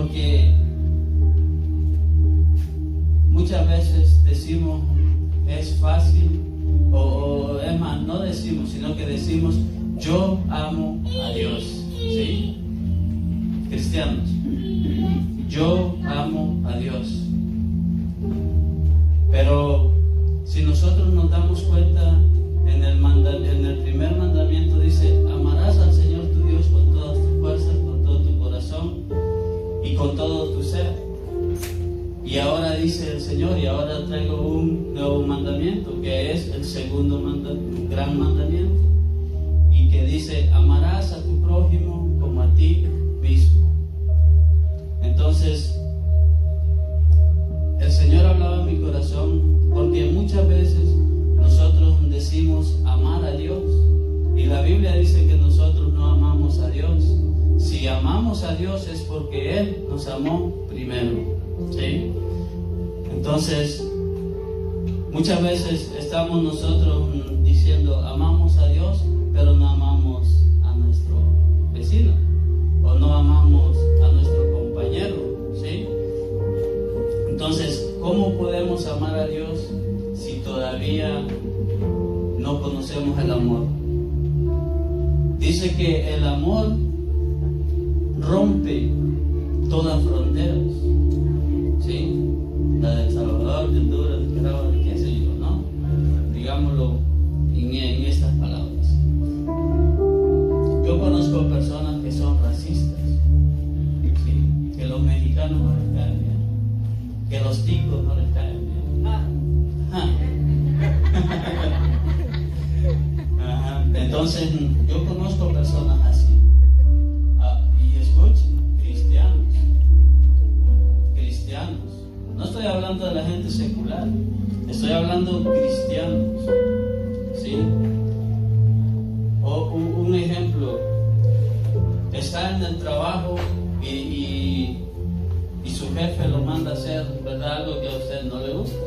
Porque muchas veces decimos es fácil, o es más, no decimos, sino que decimos yo amo a Dios, ¿sí? Cristianos, yo amo a Dios. Pero si nosotros nos damos cuenta, en el primer mandamiento dice, amarás al Señor tu Dios con todas tus fuerzas, con todo tu corazón y con todo tu ser. Y ahora dice el Señor, y ahora traigo un nuevo mandamiento, que es el segundo gran mandamiento, y que dice, amarás a tu prójimo como a ti mismo. Entonces, el Señor hablaba en mi corazón, porque muchas veces nosotros decimos amar a Dios, y la Biblia dice que nosotros no amamos a Dios. Si amamos a Dios es porque Él nos amó primero, ¿sí? Entonces, muchas veces estamos nosotros diciendo amamos a Dios, pero no amamos a nuestro vecino, o no amamos a nuestro compañero, ¿sí? Entonces, ¿cómo podemos amar a Dios si todavía no conocemos el amor? Dice que el amor rompe todas fronteras, ¿sí? La de El Salvador, de Honduras, de Nicaragua, qué sé yo, ¿no? Digámoslo en estas palabras. Yo conozco personas que son racistas, ¿sí? Que los mexicanos no les caen bien, que los ticos no les caen bien. Ajá. Entonces, yo conozco personas así. Y escuchen, cristianos. No estoy hablando de la gente secular, estoy hablando de cristianos, ¿sí? O un ejemplo, está en el trabajo y su jefe lo manda a hacer, ¿verdad? Algo que a usted no le gusta.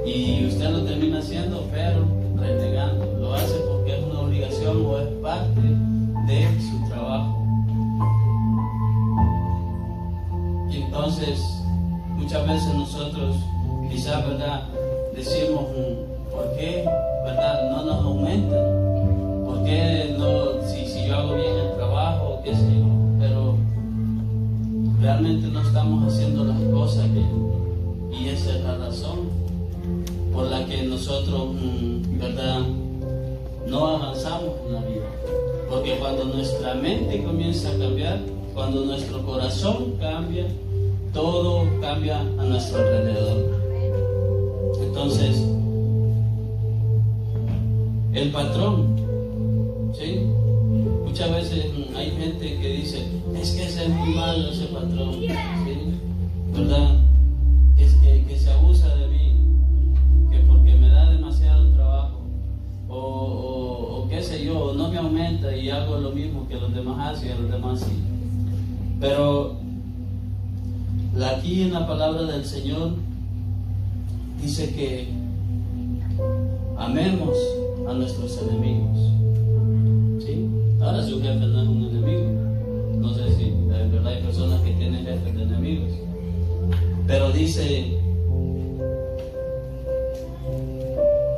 Y usted lo termina haciendo, pero renegando. Lo hace porque es una obligación o es parte de su trabajo. Y entonces, muchas veces nosotros, quizás, ¿verdad? Decimos, ¿por qué, verdad? No nos aumentan. ¿Por qué no? Si yo hago bien el trabajo, qué sé yo. Pero realmente no estamos haciendo las cosas bien. Y esa es la razón por la que nosotros, ¿verdad? No avanzamos en la vida. Porque cuando nuestra mente comienza a cambiar, cuando nuestro corazón cambia, todo cambia a nuestro alrededor. Entonces, el patrón, ¿sí? Muchas veces hay gente que dice, es que ese es muy malo, ese patrón, ¿sí? ¿Verdad? Es que se abusa de mí, que porque me da demasiado trabajo, o qué sé yo, no me aumenta y hago lo mismo que los demás hacen y a los demás sí. Pero aquí en la palabra del Señor dice que amemos a nuestros enemigos, ¿sí? Ahora su jefe no es un enemigo, no sé si de verdad hay personas que tienen jefes de enemigos, pero dice,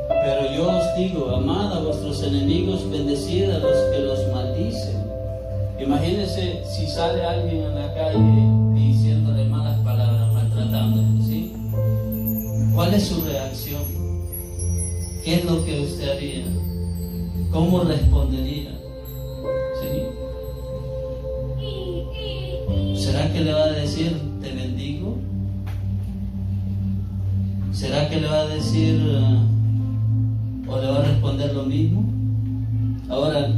pero yo os digo, amad a vuestros enemigos, bendecid a los que los maldicen. Imagínense si sale alguien en la calle diciéndole malas palabras, maltratándole, ¿sí? ¿Cuál es su reacción? ¿Qué es lo que usted haría? ¿Cómo respondería? ¿Sí? ¿Será que le va a decir, te bendigo? ¿Será que le va a decir o le va a responder lo mismo? Ahora,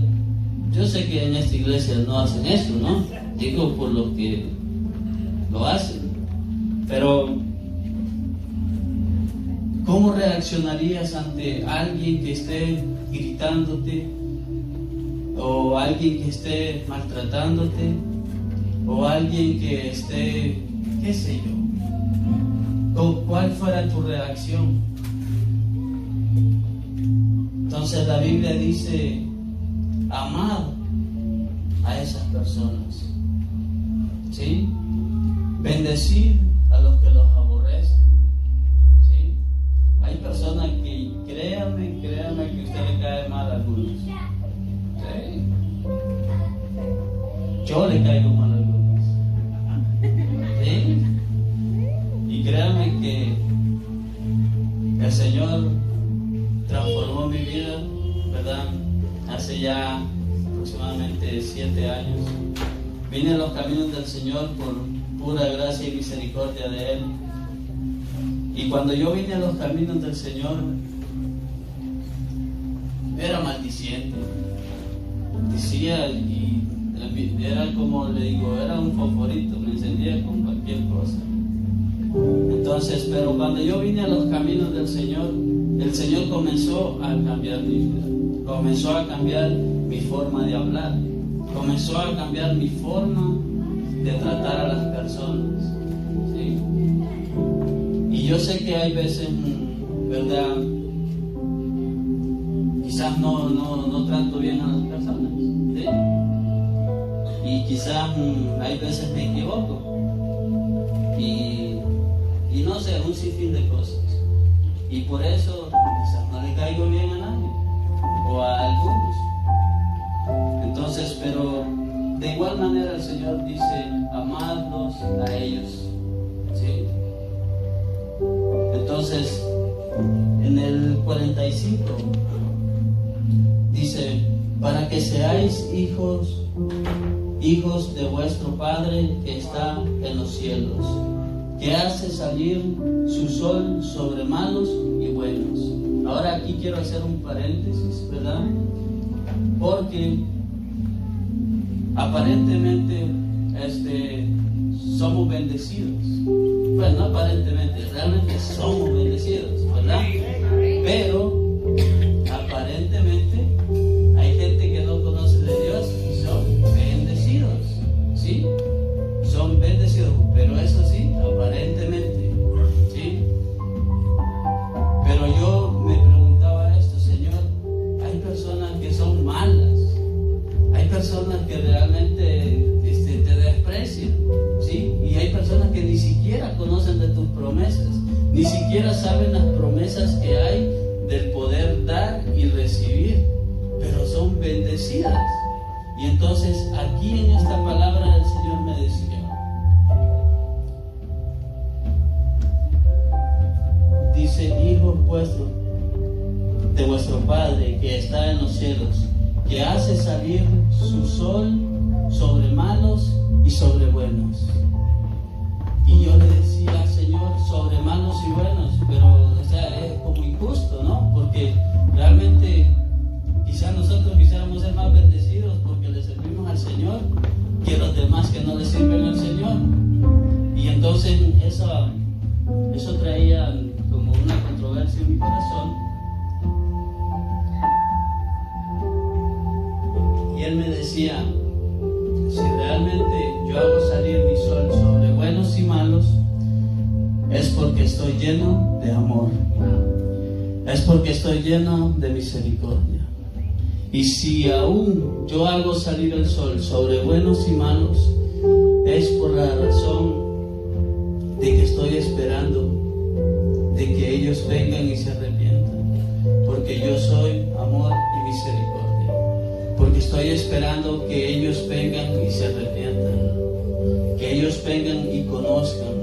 yo sé que en esta iglesia no hacen eso, ¿no? Digo por los que lo hacen. Pero, ¿cómo reaccionarías ante alguien que esté gritándote? ¿O alguien que esté maltratándote? ¿O alguien que esté, qué sé yo? ¿Cuál fuera tu reacción? Entonces la Biblia dice, amad a esas personas, ¿sí? bendecir a los que los aborrecen. ¿Sí? Hay personas que, créanme que usted le cae mal a algunos. ¿Sí? Yo le caigo mal a algunos. ¿Sí? Y créanme que el Señor transformó mi vida, ¿verdad? Hace ya aproximadamente 7 años. Vine a los caminos del Señor por pura gracia y misericordia de Él. Y cuando yo vine a los caminos del Señor, era maldiciente. Decía, y era como le digo, era un fosforito, me encendía con cualquier cosa. Entonces, pero cuando yo vine a los caminos del Señor, el Señor comenzó a cambiar mi vida, comenzó a cambiar mi forma de hablar, comenzó a cambiar mi forma de tratar a las personas, ¿sí? Y yo sé que hay veces, ¿verdad? Quizás no trato bien a las personas, ¿sí? Y quizás hay veces me equivoco y no sé, un sinfín de cosas. Y por eso quizás no le caigo bien a nadie o a algunos. Entonces, pero de igual manera el Señor dice, amadlos a ellos, ¿sí? Entonces, en el 45 dice, para que seáis hijos de vuestro Padre que está en los cielos, que hace salir su sol sobre malos y buenos. Ahora aquí quiero hacer un paréntesis, ¿verdad? Porque aparentemente somos bendecidos. Pues no aparentemente, realmente somos bendecidos, ¿verdad? Pero aparentemente hay gente que no conoce de Dios y son bendecidos, ¿sí? Son bendecidos, pero eso sí, aparentemente, ¿sí? Pero yo me preguntaba esto, Señor, hay personas que son malas, hay personas que realmente te desprecian, ¿sí? Y hay personas que ni siquiera conocen de tus promesas, ni siquiera saben las promesas que hay del poder dar y recibir, pero son bendecidas. Y entonces aquí en esta palabra el Señor me decía, dice, hijos vuestros de vuestro Padre que está en los cielos, que hace salir su sol sobre malos y sobre buenos. Y yo le decía, Señor, sobre malos y buenos, pero o sea, es como injusto, ¿no? Porque realmente quizás nosotros quisiéramos ser más bendecidos porque le servimos al Señor que los demás que no le sirven al Señor. Y entonces eso traía como una controversia en mi corazón. Y él me decía, si realmente yo hago salir mi sol sobre buenos y malos, es porque estoy lleno de amor, es porque estoy lleno de misericordia. Y si aún yo hago salir el sol sobre buenos y malos, es por la razón de que estoy esperando de que ellos vengan y se arrepientan, porque yo soy amor y misericordia, porque estoy esperando que ellos vengan y se arrepientan, que ellos vengan y conozcan,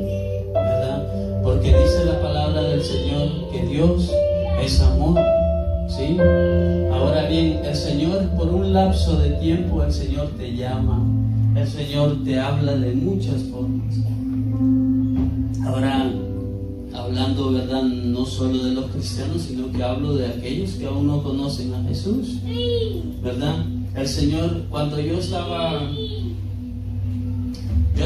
¿verdad? Porque dice la palabra del Señor que Dios es amor, ¿sí? Ahora bien, el Señor, por un lapso de tiempo, el Señor te llama, el Señor te habla de muchas formas. Ahora, hablando, ¿verdad?, no solo de los cristianos, sino que hablo de aquellos que aún no conocen a Jesús, ¿verdad? El Señor, cuando yo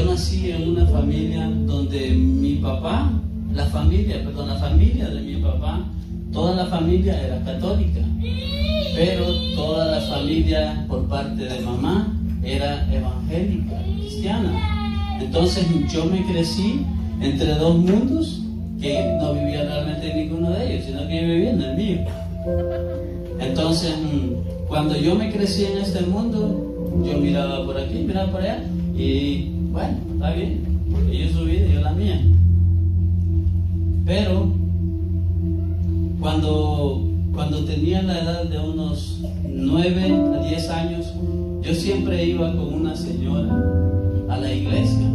nací en una familia donde mi papá, la familia de mi papá, toda la familia era católica, pero toda la familia por parte de mamá era evangélica, cristiana. Entonces yo me crecí entre dos mundos que no vivía realmente en ninguno de ellos, sino que vivía en el mío. Entonces, cuando yo me crecí en este mundo, yo miraba por aquí, miraba por allá, y bueno, está bien. ellos su vida y yo la mía. Pero cuando tenía la edad de unos 9 a 10 años, yo siempre iba con una señora a la iglesia,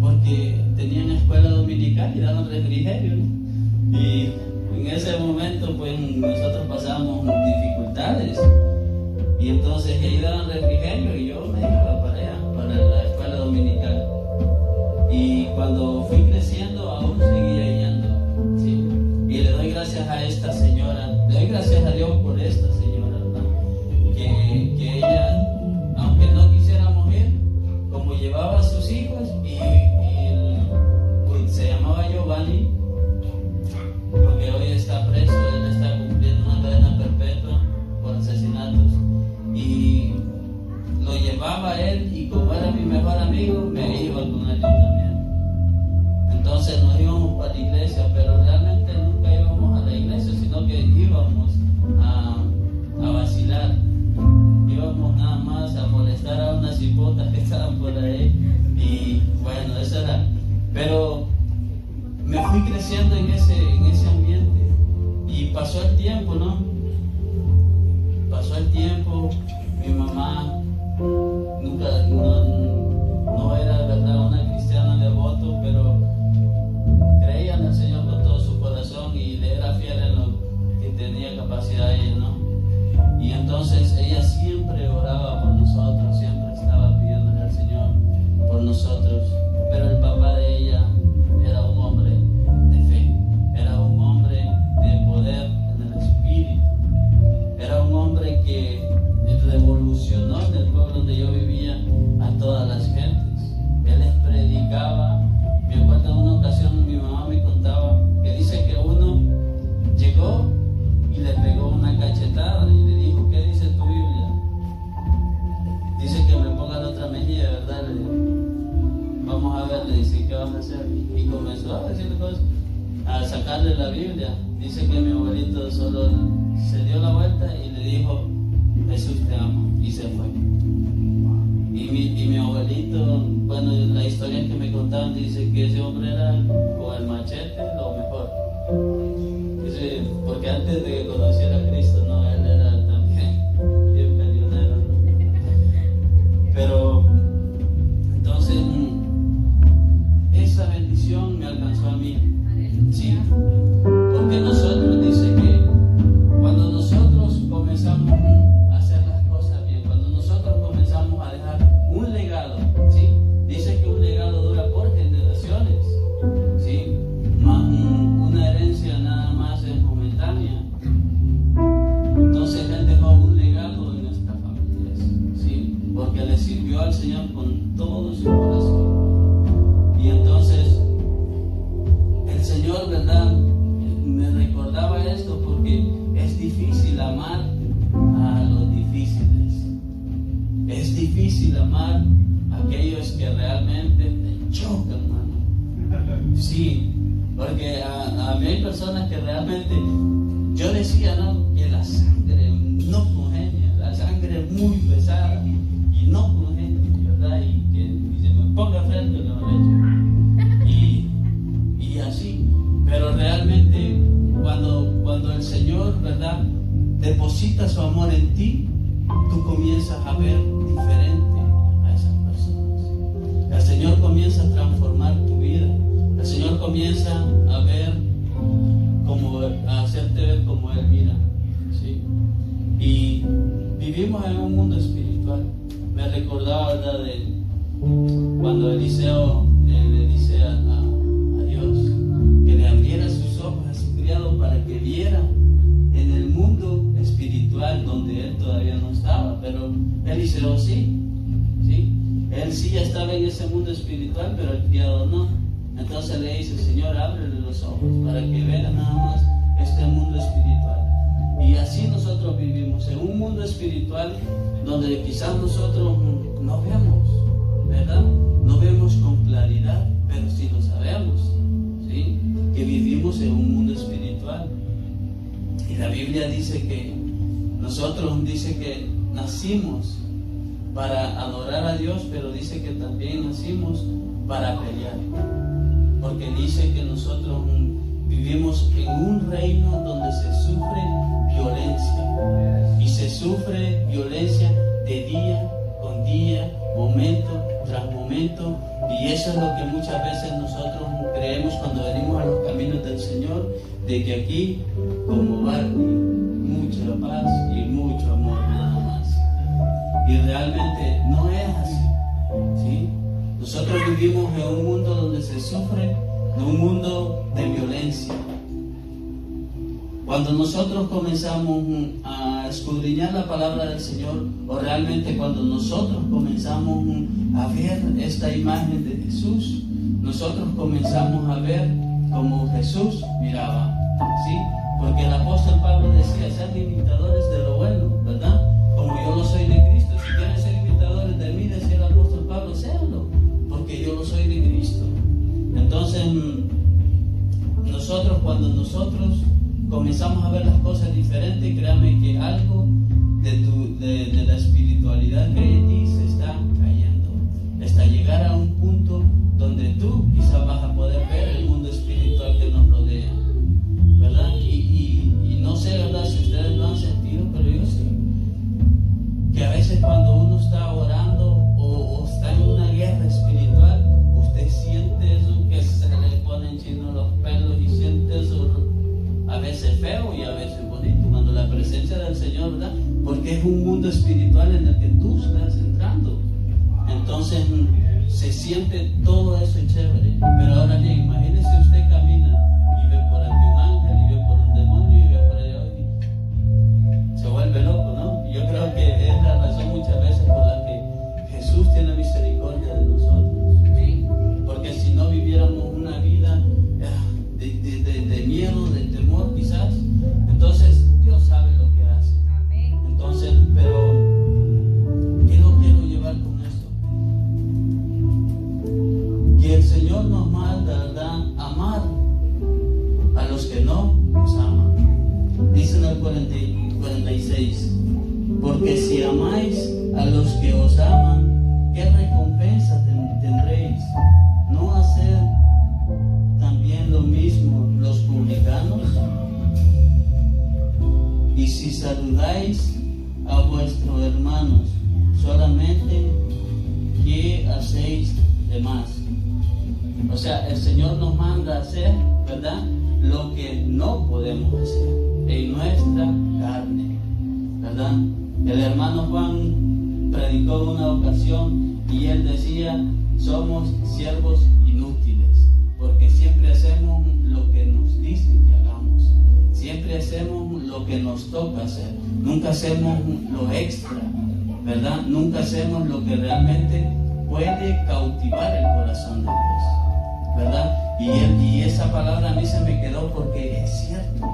porque tenían escuela dominical y daban refrigerio, ¿no? Y en ese momento pues nosotros pasábamos dificultades, y entonces ahí daban refrigerio y yo me iba para allá, para la escuela dominical. Y cuando fui creciendo aún seguía yendo, ¿sí? Y le doy gracias a esta señora, le doy gracias a Dios por esta señora, ¿verdad? Que ella, aunque no quisiéramos ir, como llevaba a sus hijos y se llamaba Giovanni, porque hoy está preso, él está cumpliendo una cadena perpetua por asesinatos, y lo llevaba a él, y como era mi mejor amigo, me iba con él también. Entonces nos íbamos para la iglesia, pero realmente nunca íbamos a la iglesia, sino que íbamos a vacilar, íbamos nada más a molestar a unas hipotas que estaban por ahí, y bueno, eso era. Pero me fui creciendo en ese ambiente, y pasó el tiempo, ¿no? Pasó el tiempo, mi mamá nunca, no era, ¿verdad?, una cristiana devoto, pero creía en el Señor con todo su corazón y le era fiel en lo que tenía capacidad ella, ¿no? Y entonces ella siempre oraba por nosotros, siempre estaba pidiéndole al Señor por nosotros, pero el papá de ella era un hombre de fe, era un hombre de poder en el espíritu, era un hombre que revolucionó en el pueblo donde yo vivía a todas las gentes. Él les predicaba. Me acuerdo en una ocasión mi mamá me contaba que dice que uno llegó y le pegó una cachetada y le dijo: ¿qué dice tu Biblia? Dice que me ponga la otra mejilla, ¿verdad? Le dijo: vamos a ver, le dice, ¿qué vas a hacer? Y comenzó a decirle cosas, a sacarle la Biblia. Dice que mi abuelito solo se dio la vuelta y le dijo: Jesús te amo, y se fue. Y mi abuelito, bueno, la historia que me contaban dice que ese hombre era con el machete lo mejor. Dice, porque antes de que conociera a Cristo, no, él era también bien peleonero, ¿no? Pero entonces esa bendición me alcanzó a mí, sí, porque nosotros, dice que cuando nosotros comenzamos a hacer las cosas bien, cuando nosotros comenzamos a dejar un legado, ¿sí? Dice que un legado dura por generaciones, ¿sí? Una herencia nada más es momentánea. Entonces él dejó un legado en nuestras familias, ¿sí? Porque le sirvió al Señor con todo su corazón. Y entonces el Señor, ¿verdad?, me recordaba esto, porque es difícil amar a los difíciles. Es difícil amar a aquellos que realmente te chocan, mano. Sí, porque a mí hay personas que realmente, yo decía, ¿no?, que la sangre no congenia, la sangre es muy pesada y no congenia, ¿verdad? Y que se me ponga frente a lo hecho. Y así, pero realmente cuando el Señor, ¿verdad?, deposita su amor en ti, tú comienzas a ver diferente a esas personas. El Señor comienza a transformar tu vida. El Señor comienza a ver, a hacerte ver como Él mira, ¿sí? Y vivimos en un mundo espiritual. Me recordaba, ¿verdad?, de cuando Eliseo le dice a Dios que le abriera sus ojos a su criado para que viera en el mundo espiritual donde él todavía no estaba, pero Eliseo sí, él sí ya estaba en ese mundo espiritual, pero el criado no. Entonces le dice: Señor, ábrele los ojos para que vea nada más este mundo espiritual. Y así nosotros vivimos en un mundo espiritual donde quizás nosotros no vemos, ¿verdad? No vemos con claridad, pero sí lo sabemos, ¿sí?, que vivimos en un mundo espiritual. Y la Biblia dice que nosotros, dice que nacimos para adorar a Dios, pero dice que también nacimos para pelear. porque dice que nosotros vivimos en un reino donde se sufre violencia, y se sufre violencia de día con día, momento tras momento, y eso es lo que muchas veces nosotros creemos cuando venimos a los caminos del Señor, de que aquí, como Barney, mucha paz y mucho amor nada más. Y realmente no es así, ¿sí? Nosotros vivimos en un mundo donde se sufre, en un mundo de violencia. Cuando nosotros comenzamos a escudriñar la palabra del Señor, o realmente cuando nosotros comenzamos a ver esta imagen de Jesús, nosotros comenzamos a ver como Jesús miraba, ¿sí? Porque el apóstol Pablo decía, sean imitadores de lo bueno, ¿verdad? Como yo lo soy de Cristo. Si quieren ser imitadores de mí, decía el apóstol Pablo, séanlo, porque yo lo soy de Cristo. Entonces, cuando nosotros comenzamos a ver las cosas diferentes, créame que algo de la espiritualidad que hay en ti se está cayendo, hasta llegar a un punto donde tú quizás vas a poder ver el mundo espiritual que nos rodea, ¿verdad? Y no sé, ¿verdad?, si ustedes lo han sentido, pero yo sí, que a veces cuando uno está orando o está en una guerra espiritual, usted siente eso que se le ponen chinos los pelos y siente eso a veces feo y a veces bonito, cuando la presencia del Señor, ¿verdad? Porque es un mundo espiritual en el que tú estás entrando. Entonces se siente todo eso chévere. Pero ahora bien, imagínese usted camina y ve por aquí un ángel y ve por un demonio y ve por allá y se vuelve loco, ¿no? Y yo creo que es la razón muchas veces por la que Jesús tiene misericordia de nosotros. Porque si no viviéramos una vida de miedo, de temor quizás, entonces Dios sabe lo que hace. Entonces, pero ¿qué no quiero llevar con esto? Que el Señor nos manda, ¿verdad?, amar a los que no nos aman. Dice en el 46, porque si amáis a los que os aman, ¿qué recompensa tendréis? ¿No hacer también lo mismo los publicanos? Y si saludáis a vuestros hermanos solamente, ¿qué hacéis de más? O sea, el Señor nos manda a hacer, ¿verdad?, lo que no podemos hacer en nuestra carne, ¿verdad? El hermano Juan predicó en una ocasión y él decía, somos siervos inútiles, porque siempre hacemos lo que nos dicen que hagamos, siempre hacemos lo que nos toca hacer, nunca hacemos lo extra, ¿verdad? Nunca hacemos lo que realmente puede cautivar el corazón de Dios, ¿verdad? Y esa palabra a mí se me quedó porque es cierto.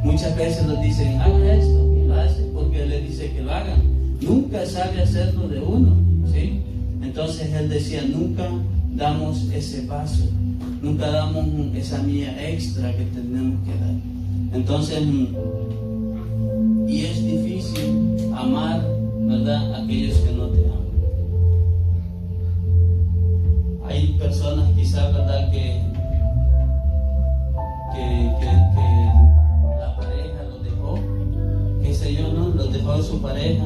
Muchas veces nos dicen, haga esto, y lo hace porque le dice que lo hagan. Nunca sale a hacerlo de uno, ¿sí? Entonces él decía, nunca damos ese paso, nunca damos esa milla extra que tenemos que dar. Entonces, y es difícil amar, ¿verdad?, a aquellos que no te aman. Hay personas quizás, ¿verdad?, que la pareja los dejó, qué sé yo, ¿no? Los dejó a su pareja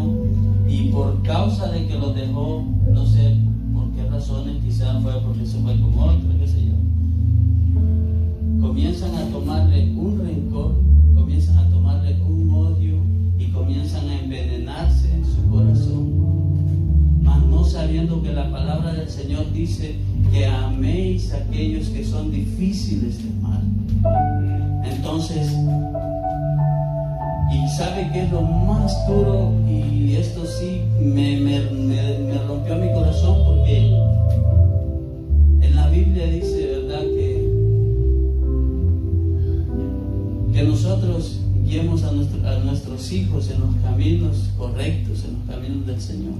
y por causa de que los dejó, no sé por qué razones, quizás fue porque se fue con otro, qué sé yo, comienzan a tomarle un rencor, comienzan a tomarle un odio y comienzan a envenenarse en su corazón, mas no sabiendo que la palabra del Señor dice que améis a aquellos que son difíciles de amar. Entonces, y sabe que es lo más duro, y esto sí me rompió mi corazón, porque en la Biblia dice, ¿verdad?, que nosotros guiemos a nuestros hijos en los caminos correctos, en los caminos del Señor.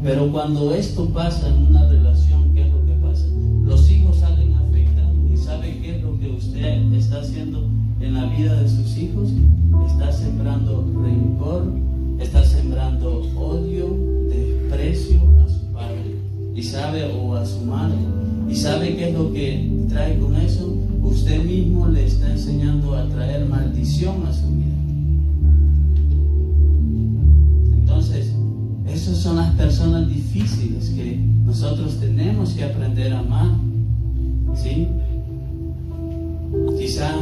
Pero cuando esto pasa en una relación, ¿qué es lo que pasa? Los hijos salen afectados. ¿Y sabe qué es lo que usted está haciendo en la vida de sus hijos? Está sembrando rencor, está sembrando odio, desprecio a su padre, y sabe, o a su madre. ¿Y sabe qué es lo que trae con eso? Usted mismo le está enseñando a traer maldición a su vida. Entonces, esas son las personas difíciles que nosotros tenemos que aprender a amar, ¿sí? Quizás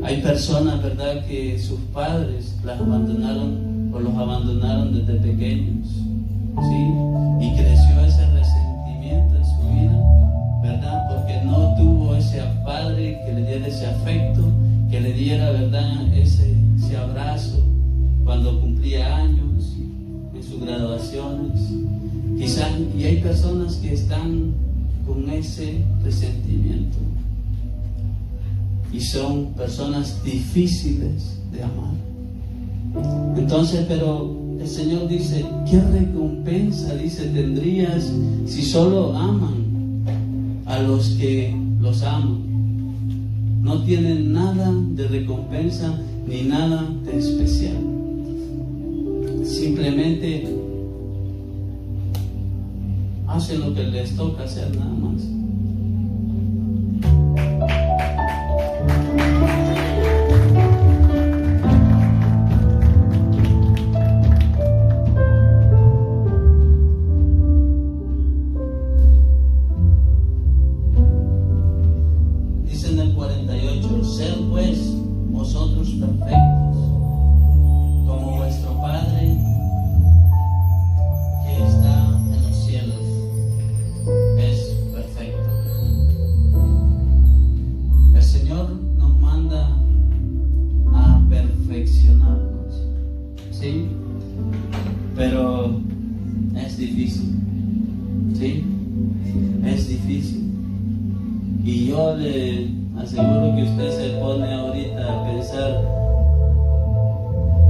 hay personas, ¿verdad?, que sus padres las abandonaron o los abandonaron desde pequeños, ¿sí? Y creció ese resentimiento en su vida, ¿verdad? Porque no tuvo ese padre que le diera ese afecto, que le diera, ¿verdad?, ese abrazo cuando cumplía años, en sus graduaciones. Quizás, y hay personas que están con ese resentimiento y son personas difíciles de amar. Entonces, pero el Señor dice, ¿qué recompensa, dice, tendrías si solo aman a los que los aman? No tienen nada de recompensa ni nada de especial. Simplemente hacen lo que les toca hacer, nada más. Dice en el 48, sed pues vosotros perfectos, como vuestro Padre que está en los cielos es perfecto. El Señor nos manda a perfeccionarnos, ¿sí? Pero es difícil, ¿sí? Es difícil. Y yo le aseguro que usted se pone ahorita a pensar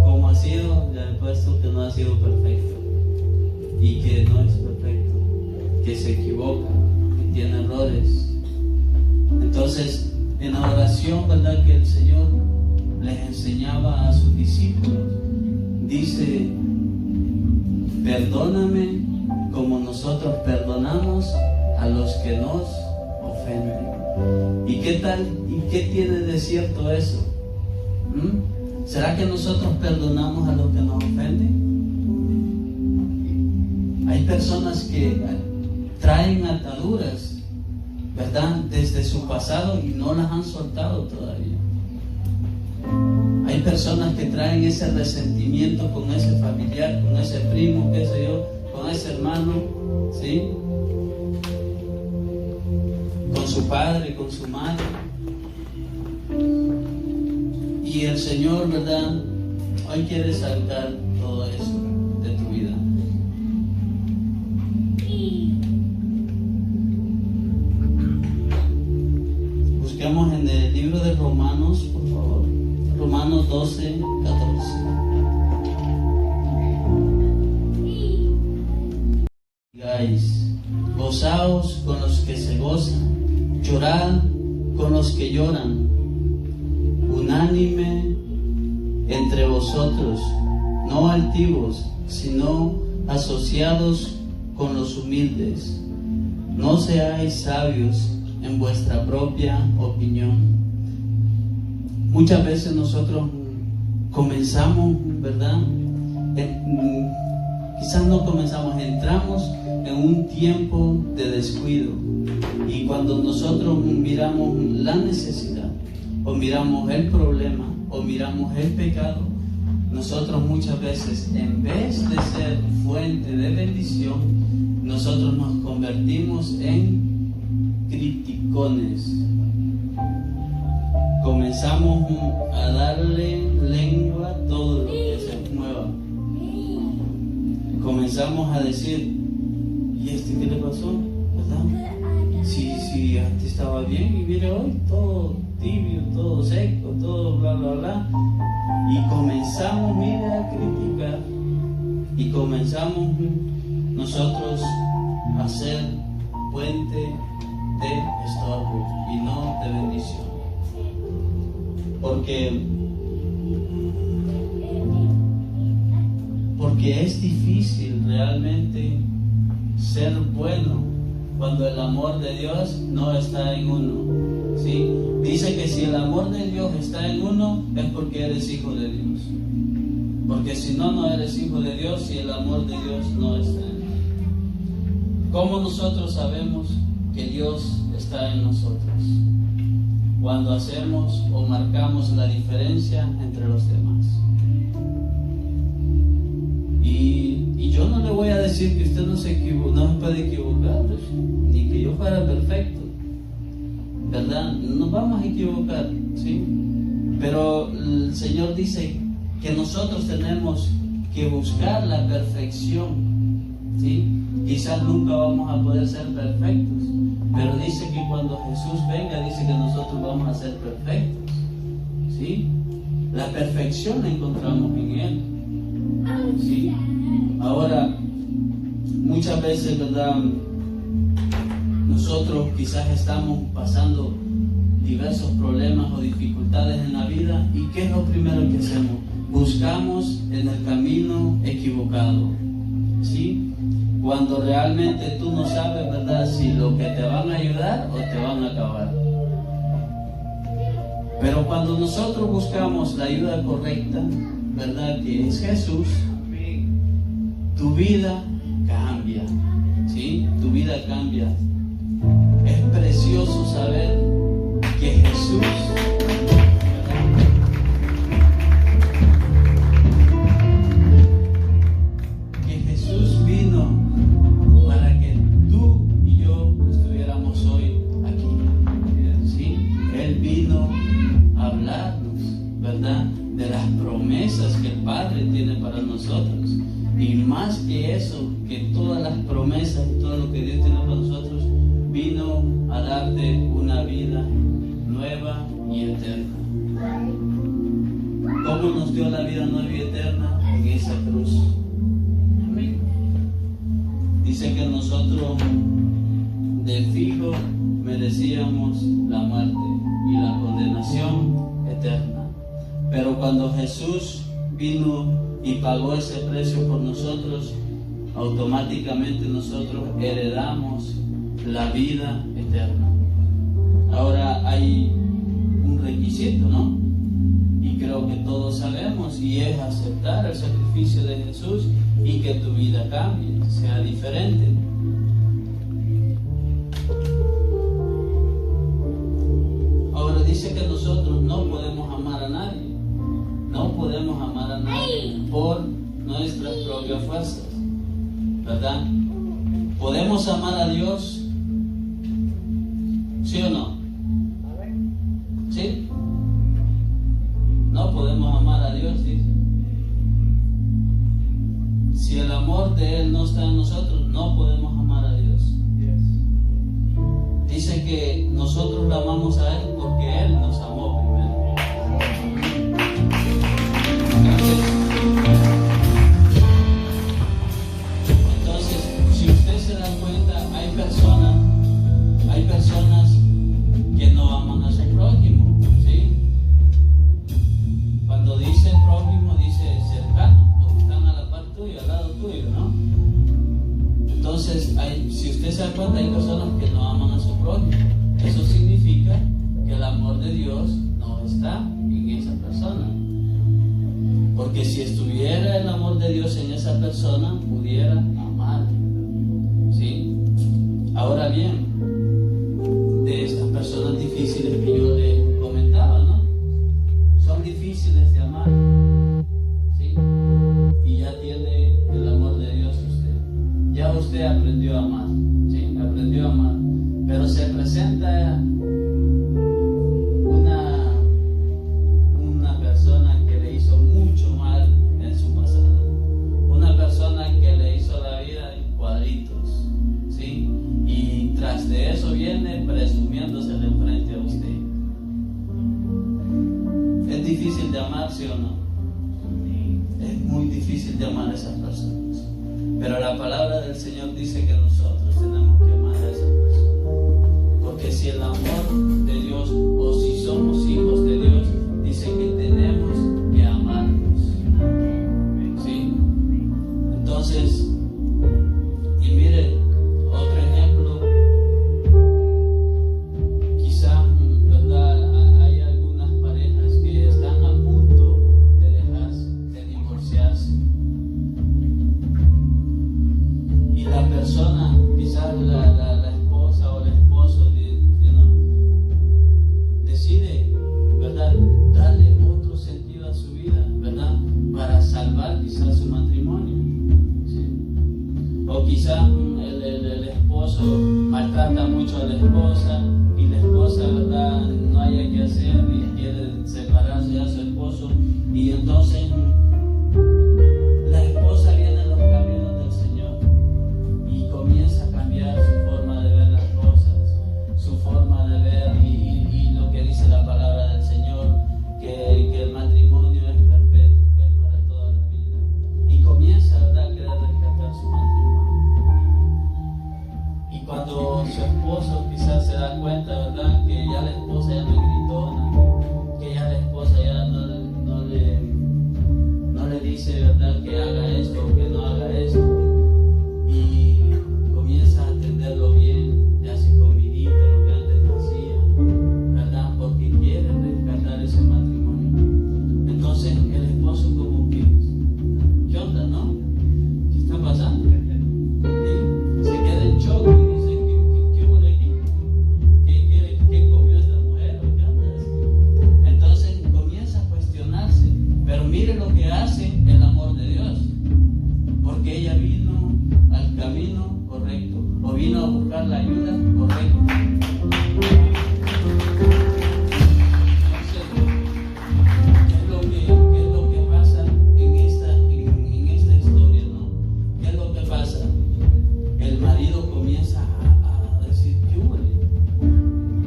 cómo ha sido, le he puesto que no ha sido perfecto y que no es perfecto, que se equivoca, que tiene errores. Entonces, en la oración, ¿verdad?, que el Señor les enseñaba a sus discípulos, dice, perdóname como nosotros perdonamos a los que nos ofenden. ¿Y qué tal? ¿Y qué tiene de cierto eso? ¿Será que nosotros perdonamos a los que nos ofenden? Hay personas que traen ataduras, ¿verdad?, desde su pasado y no las han soltado todavía. Hay personas que traen ese resentimiento con ese familiar, con ese primo, qué sé yo, con ese hermano, ¿sí?, con su padre, con su madre. Y el Señor, ¿verdad?, hoy quiere sacar todo eso de tu vida. Busquemos en el libro de Romanos, por favor. Romanos 12, 14. Digáis, gozaos con los que se gozan, llorad con los que lloran, unánime entre vosotros, no altivos, sino asociados con los humildes. No seáis sabios en vuestra propia opinión. Muchas veces nosotros comenzamos, ¿verdad? Quizás no comenzamos, entramos en un tiempo de descuido. Y cuando nosotros miramos la necesidad, o miramos el problema, o miramos el pecado, nosotros muchas veces, en vez de ser fuente de bendición, nosotros nos convertimos en criticones. Comenzamos a darle lengua a todo lo que se mueva. Comenzamos a decir, ¿y qué le pasó? ¿Verdad? Si antes estaba bien y mire hoy todo tibio, todo seco, todo bla bla bla. Y comenzamos, mire, a criticar. Y comenzamos nosotros a ser puente de estorbo y no de bendición. Porque es difícil realmente ser bueno cuando el amor de Dios no está en uno, ¿sí? Dice que si el amor de Dios está en uno es porque eres hijo de Dios, porque si no, no eres hijo de Dios si el amor de Dios no está en uno. ¿Cómo nosotros sabemos que Dios está en nosotros? Cuando hacemos o marcamos la diferencia entre los demás. Y yo no le voy a decir que usted no se puede equivocar, ni que yo fuera perfecto, ¿verdad? Nos vamos a equivocar, ¿sí? Pero el Señor dice que nosotros tenemos que buscar la perfección, ¿sí? Quizás nunca vamos a poder ser perfectos, pero dice que cuando Jesús venga, dice que nosotros vamos a ser perfectos, ¿sí? La perfección la encontramos en Él, ¿sí? Ahora, muchas veces, ¿verdad? Nosotros quizás estamos pasando diversos problemas o dificultades en la vida, ¿y qué es lo primero que hacemos? Buscamos en el camino equivocado, ¿sí? Cuando realmente tú no sabes, ¿verdad?, si lo que te van a ayudar o te van a acabar. Pero cuando nosotros buscamos la ayuda correcta, ¿verdad?, que es Jesús, tu vida cambia, ¿sí? Tu vida cambia. Es precioso saber que Jesús, vino para que tú y yo estuviéramos hoy aquí, ¿sí? Él vino a hablarnos, ¿verdad?, de las promesas que el Padre tiene para nosotros. Y más que eso, que todas las promesas y todo lo que Dios tiene para nosotros, vino a darte una vida nueva y eterna. ¿Cómo nos dio la vida nueva y eterna? En esa cruz. Amén. Dice que nosotros de fijo merecíamos la muerte y la condenación eterna. Pero cuando Jesús vino y pagó ese precio por nosotros, automáticamente nosotros heredamos la vida eterna. Ahora hay un requisito, ¿no? Y creo que todos sabemos, y es aceptar el sacrificio de Jesús y que tu vida cambie, sea diferente. Ahora dice que nosotros no podemos amar a nadie. No podemos amar a nadie por nuestras propias fuerzas, ¿verdad? ¿Podemos amar a Dios? ¿Sí o no? ¿Sí? No podemos amar a Dios, dice. Si el amor de Él no está en nosotros, no podemos amar a Dios. Dice que nosotros lo amamos a Él porque Él nos amó primero. Entonces, si usted se da cuenta, hay personas que no aman a su prójimo, ¿sí? Cuando dice prójimo, dice cercano, los que están a la par tuya, al lado tuyo, ¿no? Entonces, si usted se da cuenta, hay personas que no aman a su prójimo. Eso significa que el amor de Dios no está en esa persona. Porque si estuviera el amor de Dios en esa persona, pudiera amar, ¿sí? Ahora bien, de estas personas difíciles que yo le comentaba, ¿no? Son difíciles de amar, ¿sí? Y ya tiene el amor de Dios usted. Ya usted aprendió a amar, ¿sí? Aprendió a amar. Pero se presenta una persona que le hizo mucho mal en su pasado. Una persona que le hizo la vida en cuadritos, ¿sí? Y tras de eso viene presumiéndose enfrente a usted. ¿Es difícil de amar, sí o no? Es muy difícil de amar a esas personas. Pero la palabra del Señor dice que nosotros tenemos que amar a esas personas. Porque si el amor de Dios, o si somos hijos de Dios, dice que tenemos que amarnos, ¿sí? Entonces, y mire, esposo maltrata mucho a la esposa y la esposa, ¿verdad?, no haya que hacer y quiere separarse de su esposo, y entonces la esposa viene a los caminos del Señor y comienza a cambiar su forma de ver las cosas, su forma de ver y lo que dice la palabra del Señor, que el matrimonio es perpetuo, que es para toda la vida, y comienza, ¿verdad?, a querer rescatar su matrimonio. Y cuando su esposo quizás se da cuenta, ¿verdad?, que ya la esposa ya no es gritona, que ya la esposa ya no le dice, ¿verdad?, que haga esto o que no haga esto, y comienza a atenderlo bien, le hace comidita, lo que antes no hacía, ¿verdad?, porque quiere rescatar ese matrimonio. Entonces el esposo como que, ¿qué onda, no? ¿Qué está pasando? ¿Sí? Se queda en shock y dice, ¿qué hubo de aquí? ¿Qué comió esta mujer? ¿O qué onda? Entonces comienza a cuestionarse, pero mire lo que hace el amor de Dios, porque ella vino al camino correcto, o vino a buscar la ayuda correcta. ¿Qué es lo que pasa en esta historia, no? ¿Qué es lo que pasa? El marido comienza a decir, ¿qué hubo?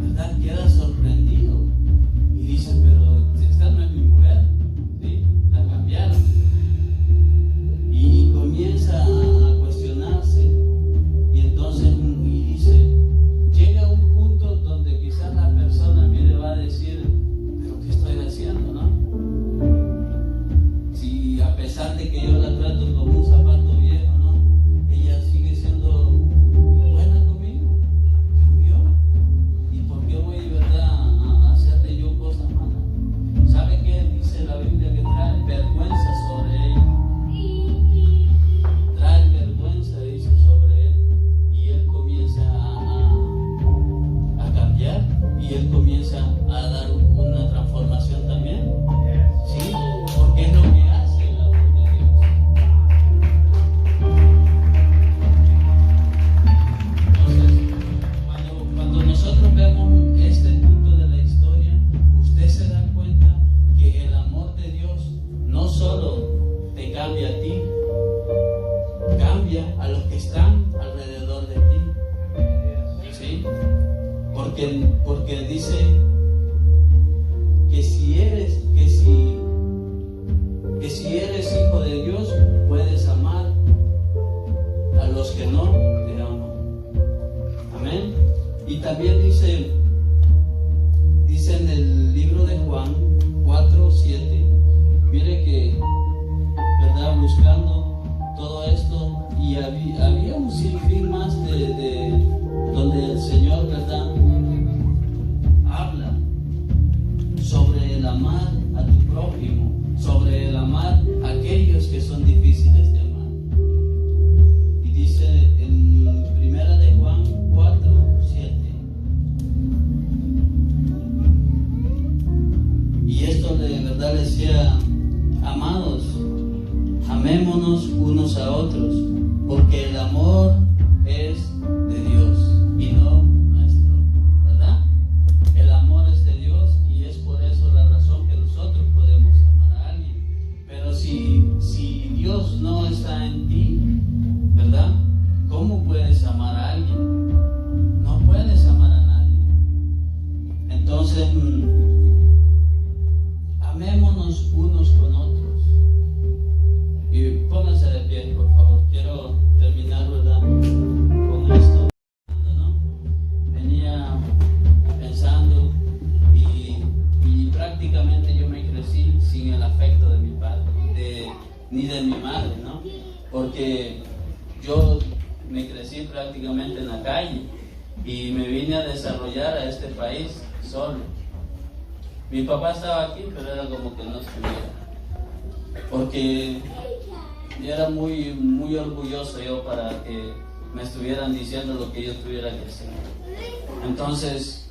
¿Verdad? Queda sorprendido y dice, pero esta no es mi mujer, ¿sí? La cambiaron. Y comienza a cuestionarse, y entonces dice, llega a un punto donde quizás la persona, mire, va a decir, pero ¿qué estoy haciendo, no? Si a pesar de que yo la trato como un zapato viejo, ¿no?, ella sigue siendo buena conmigo, cambió, ¿y por qué voy, verdad, a hacerle yo cosas malas? ¿Sabe qué dice la Biblia? Que trae vergüenza sobre ella. Trae vergüenza, dice, sobre él, y él comienza a cambiar, y él comienza a dar una transformación también, ¿sí? Porque es lo que hace el amor de Dios. Entonces, cuando nosotros vemos este punto de la historia, usted se da cuenta que el amor de Dios no solo te cambia a ti, cambia a los que están alrededor de ti, ¿sí? Porque dice que si eres hijo de Dios, puedes amar a los que no te aman. Amén. Y también dice en el libro de Juan 4:7, mire que, ¿verdad?, buscando todo esto, y había un sinfín más de donde el Señor, ¿verdad?, habla sobre el amar a tu prójimo, sobre el amar a aquellos que son difíciles de amar. Y dice en primera de Juan 4:7, y esto de verdad decía, amados, amémonos unos a otros, porque el amor es de Dios y no nuestro, ¿verdad? El amor es de Dios, y es por eso la razón que nosotros podemos amar a alguien. Pero si Dios no está en ti, ¿verdad?, ¿cómo puedes amar a alguien? No puedes amar a nadie. Entonces, amémonos unos con otros. Y pónganse de pie, por favor. Quiero terminar, ¿verdad?, con esto, ¿no? Venía pensando y prácticamente yo me crecí sin el afecto de mi padre, ni de mi madre, ¿no? Porque yo me crecí prácticamente en la calle y me vine a desarrollar a este país solo. Mi papá estaba aquí, pero era como que no estuviera, porque yo era muy, muy orgulloso yo para que me estuvieran diciendo lo que yo tuviera que hacer. Entonces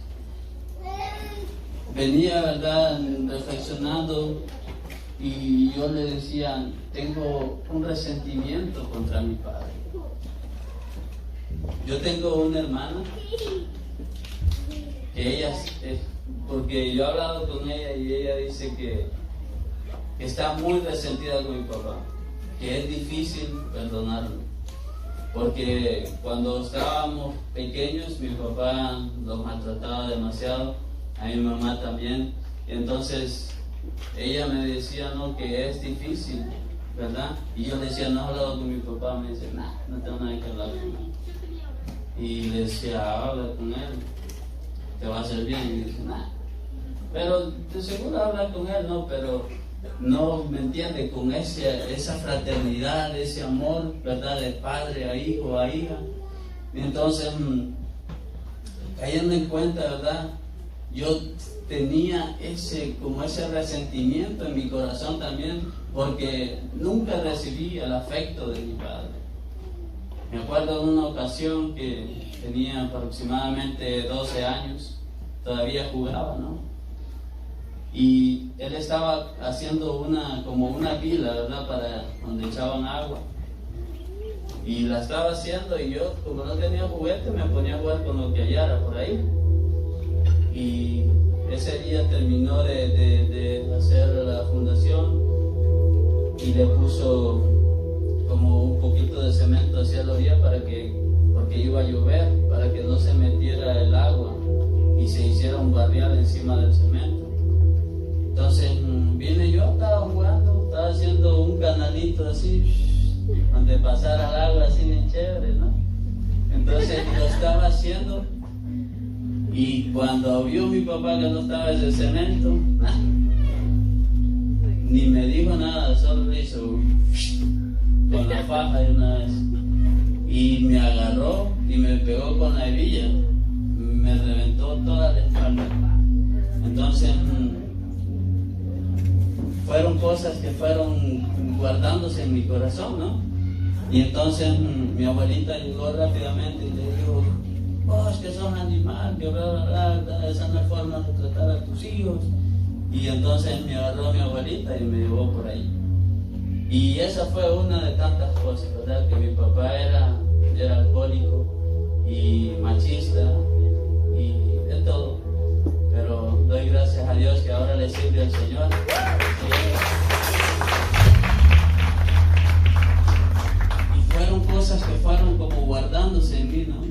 venía, ¿verdad?, reflexionando, y yo le decía, tengo un resentimiento contra mi padre. yo tengo una hermana que ella, porque yo he hablado con ella y ella dice que está muy resentida con mi papá, que es difícil perdonarlo, porque cuando estábamos pequeños mi papá los maltrataba demasiado, a mi mamá también, y entonces ella me decía, no, que es difícil, ¿verdad? Y yo le decía, no he hablado con mi papá, me dice, nah, no tengo nada que hablar con él. Y le decía, habla con él, te va a hacer bien. Y dice, nah, pero de seguro hablar con él, no, pero no, ¿me entiende? Con esa fraternidad, ese amor, ¿verdad? De padre a hijo, a hija. Y entonces, cayendo en cuenta, ¿verdad? Yo tenía ese resentimiento en mi corazón también, porque nunca recibí el afecto de mi padre. Me acuerdo de una ocasión que tenía aproximadamente 12 años, todavía jugaba, ¿no? Y él estaba haciendo como una pila, ¿verdad? Para donde echaban agua. Y la estaba haciendo y yo, como no tenía juguete, me ponía a jugar con lo que hallara por ahí. Y ese día terminó de hacer la fundación y le puso como un poquito de cemento hacia la orilla porque iba a llover, para que no se metiera el agua y se hiciera un barrial encima del cemento. Entonces vine yo, estaba jugando, estaba haciendo un canalito así, donde pasara el agua así bien chévere, ¿no? Entonces lo estaba haciendo y cuando vio mi papá que no estaba ese cemento, ni me dijo nada, solo le hizo con la faja de una vez y me agarró y me pegó con la hebilla, me reventó toda la espalda. Entonces fueron cosas que fueron guardándose en mi corazón, ¿no? Y entonces mi abuelita llegó rápidamente y le dijo, vos que sos animal, que bla bla bla, esa no es forma de tratar a tus hijos. Y entonces me agarró mi abuelita y me llevó por ahí. Y esa fue una de tantas cosas, ¿verdad? Que mi papá era alcohólico y machista y de todo. Pero doy gracias a Dios que ahora le sirve al Señor. Y fueron cosas que fueron como guardándose en mí, ¿no?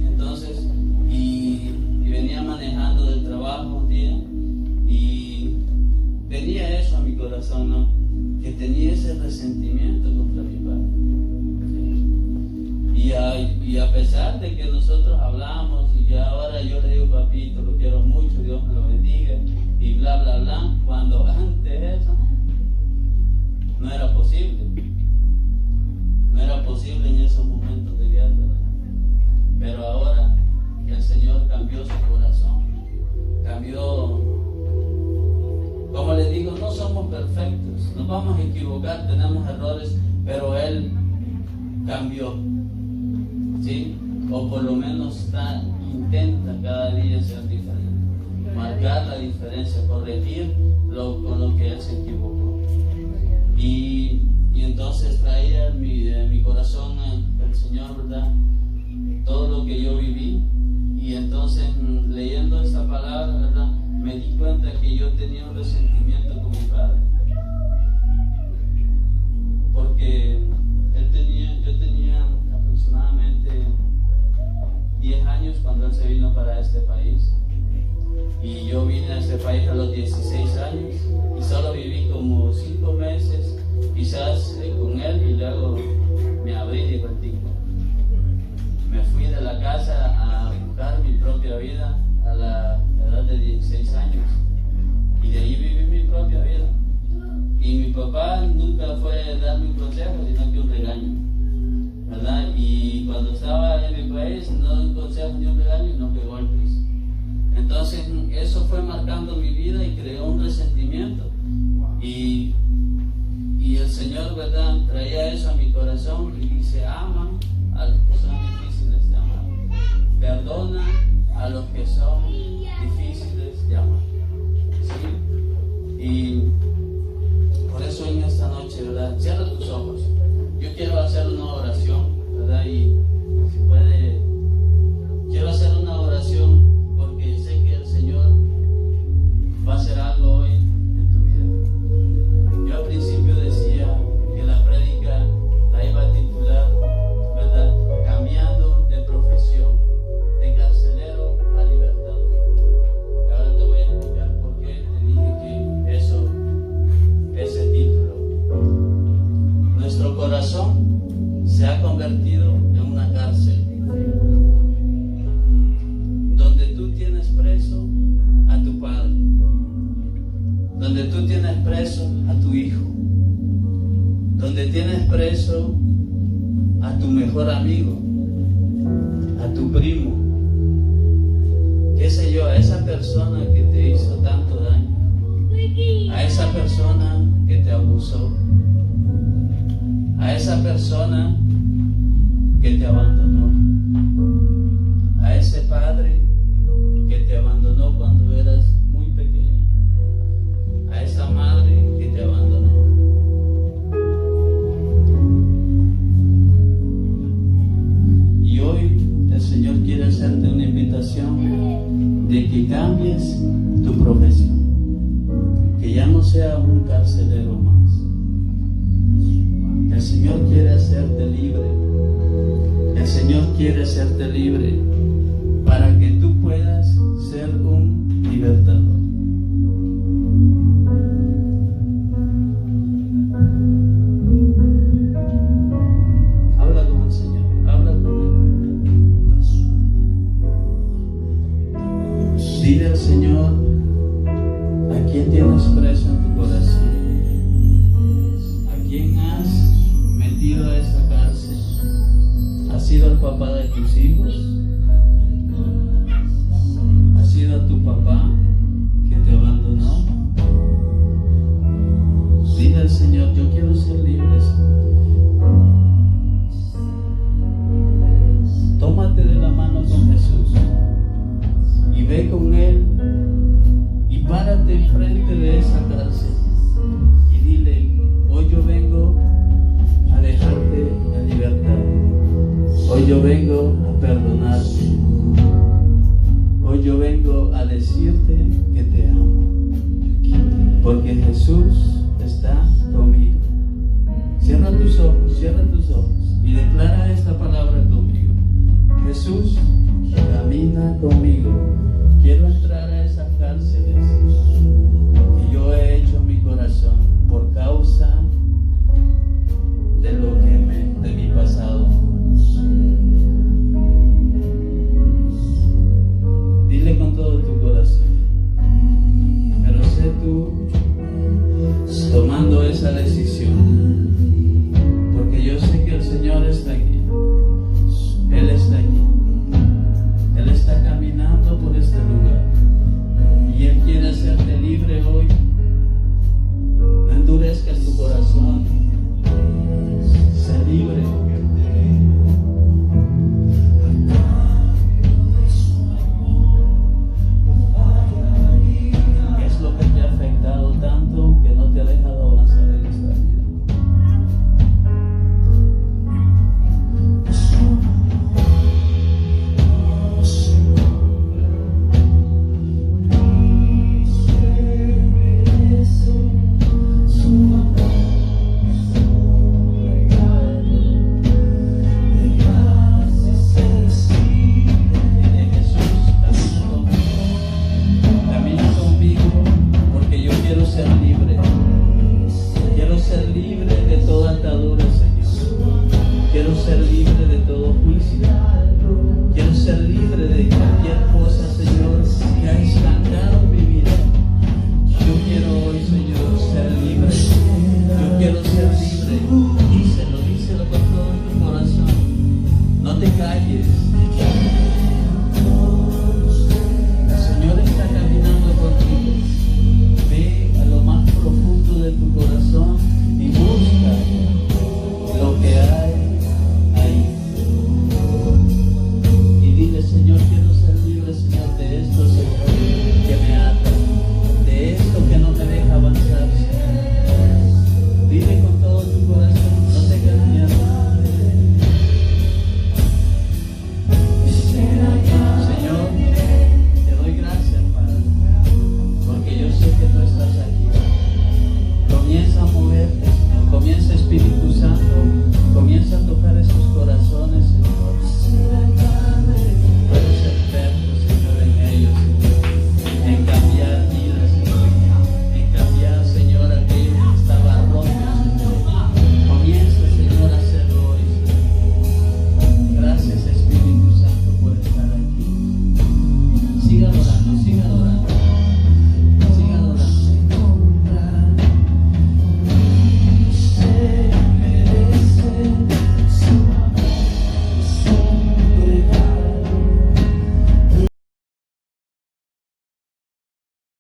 Entonces, y venía manejando del trabajo un día y venía eso a mi corazón, ¿no? Que tenía ese resentimiento contra mi padre. Y a pesar de que nosotros hablamos y ya ahora yo le digo, papito, lo quiero mucho, Dios me lo bendiga y bla bla bla, cuando antes eso no era posible. No era posible en esos momentos de guerra. Pero ahora el Señor cambió su corazón, cambió. Como les digo, no somos perfectos, nos vamos a equivocar, tenemos errores, pero Él cambió, ¿sí? O por lo menos intenta cada día ser diferente, marcar la diferencia, corregir con lo que Él se equivocó. Y entonces traía en mi corazón el Señor, ¿verdad? Todo lo que yo viví, y entonces leyendo esa palabra, ¿verdad? Me di cuenta que yo tenía un resentimiento con mi padre, porque yo tenía aproximadamente 10 años cuando él se vino para este país, y yo vine a este país a los 16 años y solo viví como 5 meses quizás con él, y luego me abrí de cuentico. Me fui de la casa a buscar mi propia vida a la edad de 16 años, y de ahí viví mi propia vida. Y mi papá nunca fue a darme un consejo, sino que un regaño, ¿verdad? Y cuando estaba en mi país, no un consejo ni un regaño, sino que golpes. Entonces eso fue marcando mi vida y creó un resentimiento, y el Señor, ¿verdad?, traía eso a mi corazón y dice, ama a las personas difíciles de amar, mejor amigo, a tu primo, qué sé yo, a esa persona que te hizo tanto daño, a esa persona que te abusó, a esa persona que te abandonó, a ese padre que te abandonó cuando eras muy pequeño, a esa madre que te abandonó. Y hoy el Señor quiere hacerte una invitación de que cambies tu profesión, que ya no sea un carcelero más. El Señor quiere hacerte libre. El Señor quiere hacerte libre para que tú puedas ser un libertador. Habla con el Señor, habla con Él. Dile al Señor a quién tienes preso en tu corazón, a quién has metido a esa cárcel. ¿Ha sido el papá de tus hijos? ¿Ha sido tu papá que te abandonó? Dile al Señor, yo quiero ser libre. Tómate de la mano con Jesús y ve con Él y párate enfrente de esa cárcel y dile, hoy yo vengo a dejarte la libertad. Hoy yo vengo a perdonarte. Hoy yo vengo a decirte que te amo. Porque Jesús está conmigo. Cierra tus ojos y declara esta palabra conmigo. Jesús camina conmigo.